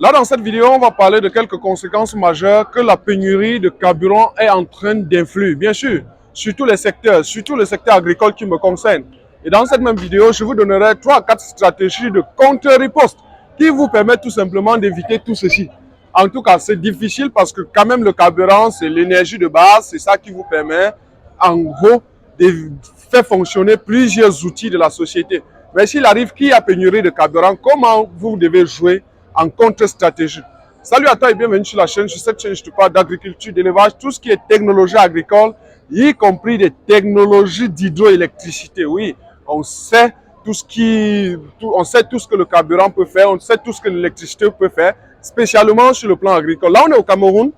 Là, dans cette vidéo, on va parler de quelques conséquences majeures que la pénurie de carburant est en train d'influer. Bien sûr, sur tous les secteurs, surtout le secteur agricole qui me concerne. Et dans cette même vidéo, je vous donnerai 3 à 4 stratégies de contre-riposte qui vous permettent tout simplement d'éviter tout ceci. En tout cas, c'est difficile parce que quand même le carburant, c'est l'énergie de base, c'est ça qui vous permet, en gros, de faire fonctionner plusieurs outils de la société. Mais s'il arrive qu'il y a pénurie de carburant, comment vous devez jouer en contre-stratégie? Salut à toi et bienvenue sur la chaîne. Sur cette chaîne, je te parle d'agriculture, d'élevage, tout ce qui est technologie agricole, y compris des technologies d'hydroélectricité. Oui, on sait tout ce que le carburant peut faire, on sait tout ce que l'électricité peut faire, spécialement sur le plan agricole. Là, on est au Cameroun.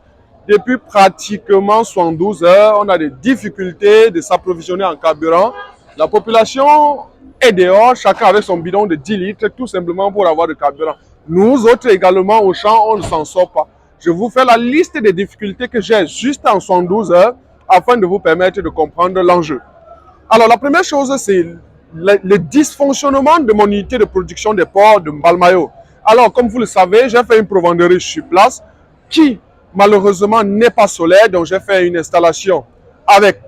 Depuis pratiquement 72 heures, on a des difficultés de s'approvisionner en carburant. La population est dehors, chacun avec son bidon de 10 litres, tout simplement pour avoir de carburant. Nous autres également au champ, on ne s'en sort pas. Je vous fais la liste des difficultés que j'ai juste en 72 heures afin de vous permettre de comprendre l'enjeu. Alors la première chose, c'est le dysfonctionnement de mon unité de production des porcs de Mbalmayo. Alors comme vous le savez, j'ai fait une provenderie sur place qui malheureusement n'est pas solaire, donc j'ai fait une installation avec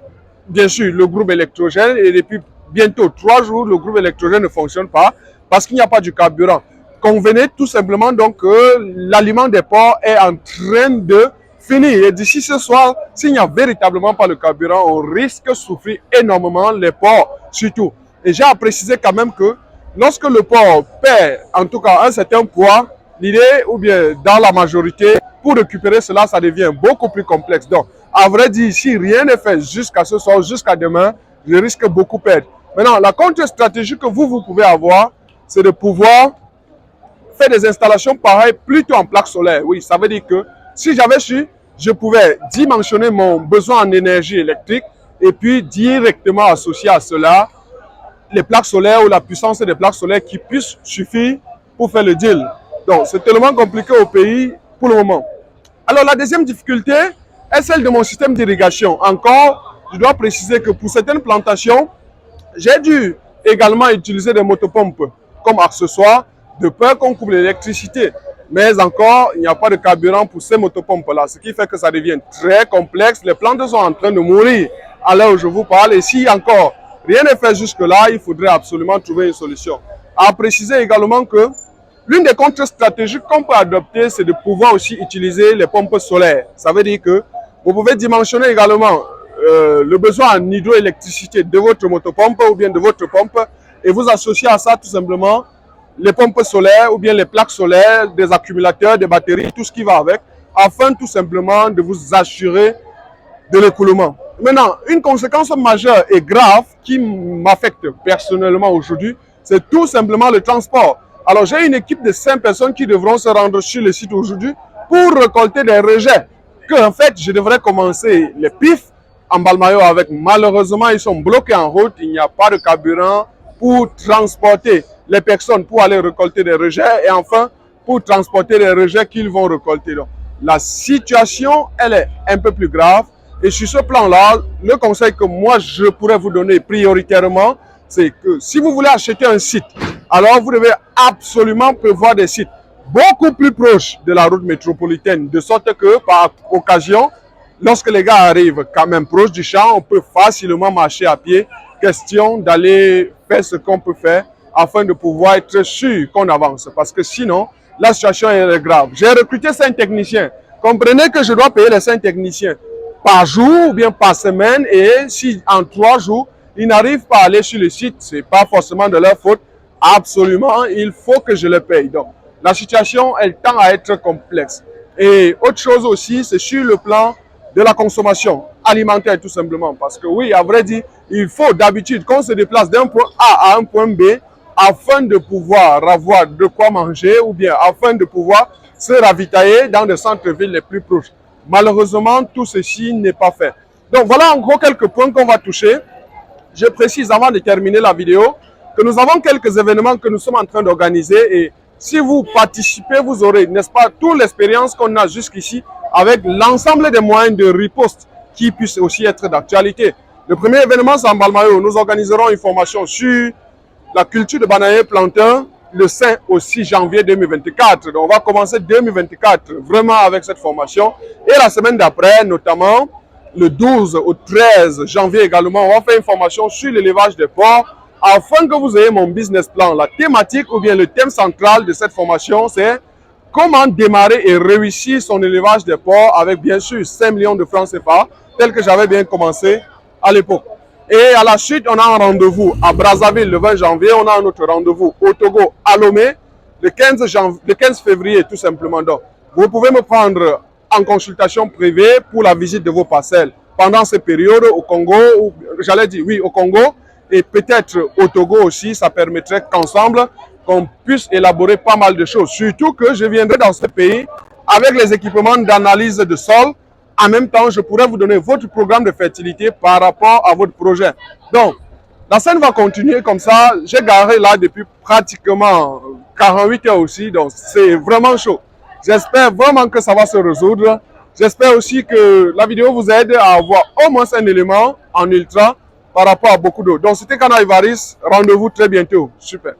bien sûr le groupe électrogène et depuis bientôt 3 jours, le groupe électrogène ne fonctionne pas parce qu'il n'y a pas du carburant. Convenez tout simplement donc que l'aliment des porcs est en train de finir. Et d'ici ce soir, s'il n'y a véritablement pas le carburant, on risque de souffrir énormément, les porcs surtout. Et j'ai à préciser quand même que lorsque le porc perd en tout cas un certain poids, l'idée, ou bien dans la majorité, pour récupérer cela, ça devient beaucoup plus complexe. Donc, à vrai dire, si rien n'est fait jusqu'à ce soir, jusqu'à demain, je risque beaucoup perdre. Maintenant, la contre-stratégie que vous pouvez avoir, c'est de pouvoir faire des installations pareilles plutôt en plaques solaires. Oui, ça veut dire que si j'avais su, je pouvais dimensionner mon besoin en énergie électrique et puis directement associer à cela les plaques solaires ou la puissance des plaques solaires qui puissent suffire pour faire le deal. Donc, c'est tellement compliqué au pays pour le moment. Alors, la deuxième difficulté est celle de mon système d'irrigation. Encore, je dois préciser que pour certaines plantations, j'ai dû également utiliser des motopompes comme accessoire de peur qu'on coupe l'électricité. Mais encore, il n'y a pas de carburant pour ces motopompes-là, ce qui fait que ça devient très complexe. Les plantes sont en train de mourir à l'heure où je vous parle. Et si encore rien n'est fait jusque-là, il faudrait absolument trouver une solution. À préciser également que l'une des contre-stratégies qu'on peut adopter, c'est de pouvoir aussi utiliser les pompes solaires. Ça veut dire que vous pouvez dimensionner également le besoin en hydroélectricité de votre motopompe ou bien de votre pompe et vous associez à ça tout simplement les pompes solaires ou bien les plaques solaires, des accumulateurs, des batteries, tout ce qui va avec, afin tout simplement de vous assurer de l'écoulement. Maintenant, une conséquence majeure et grave qui m'affecte personnellement aujourd'hui, c'est tout simplement le transport. Alors, j'ai une équipe de 5 personnes qui devront se rendre sur le site aujourd'hui pour récolter des rejets. Que, en fait, je devrais commencer les pifs en Mbalmayo avec. Malheureusement, ils sont bloqués en route. Il n'y a pas de carburant pour transporter les personnes pour aller récolter des rejets et enfin pour transporter les rejets qu'ils vont récolter. Donc, la situation, elle est un peu plus grave. Et sur ce plan-là, le conseil que moi je pourrais vous donner prioritairement, c'est que si vous voulez acheter un site, alors vous devez absolument prévoir des sites beaucoup plus proches de la route métropolitaine, de sorte que par occasion, lorsque les gars arrivent quand même proches du champ, on peut facilement marcher à pied, question d'aller faire ce qu'on peut faire afin de pouvoir être sûr qu'on avance. Parce que sinon, la situation est grave. J'ai recruté 5 techniciens. Comprenez que je dois payer les 5 techniciens par jour ou bien par semaine, et si en 3 jours, ils n'arrivent pas à aller sur le site, ce n'est pas forcément de leur faute. Absolument, il faut que je les paye. Donc, la situation, elle tend à être complexe. Et autre chose aussi, c'est sur le plan de la consommation alimentaire tout simplement. Parce que oui, à vrai dire, il faut d'habitude qu'on se déplace d'un point A à un point B afin de pouvoir avoir de quoi manger ou bien afin de pouvoir se ravitailler dans des centres-villes les plus proches. Malheureusement, tout ceci n'est pas fait. Donc voilà en gros quelques points qu'on va toucher. Je précise avant de terminer la vidéo que nous avons quelques événements que nous sommes en train d'organiser et si vous participez, vous aurez, n'est-ce pas, toute l'expérience qu'on a jusqu'ici avec l'ensemble des moyens de riposte qui puissent aussi être d'actualité. Le premier événement, c'est en Mbalmayo. Nous organiserons une formation sur la culture de bananier plantain le 5 au 6 janvier 2024. Donc, on va commencer 2024 vraiment avec cette formation. Et la semaine d'après, notamment le 12 au 13 janvier également, on va faire une formation sur l'élevage des porcs afin que vous ayez mon business plan. La thématique ou bien le thème central de cette formation, c'est comment démarrer et réussir son élevage des porcs avec bien sûr 5 millions de francs CFA, tel que j'avais bien commencé à l'époque. Et à la suite, on a un rendez-vous à Brazzaville le 20 janvier, on a un autre rendez-vous au Togo, à Lomé, le 15 février tout simplement. Donc, vous pouvez me prendre en consultation privée pour la visite de vos parcelles pendant ces périodes au Congo, ou j'allais dire oui au Congo, et peut-être au Togo aussi, ça permettrait qu'ensemble, qu'on puisse élaborer pas mal de choses. Surtout que je viendrai dans ce pays avec les équipements d'analyse de sol. En même temps, je pourrais vous donner votre programme de fertilité par rapport à votre projet. Donc, la scène va continuer comme ça. J'ai garé là depuis pratiquement 48 heures aussi. Donc, c'est vraiment chaud. J'espère vraiment que ça va se résoudre. J'espère aussi que la vidéo vous aide à avoir au moins un élément en ultra par rapport à beaucoup d'autres. Donc, c'était Kana Ivaris. Rendez-vous très bientôt. Super.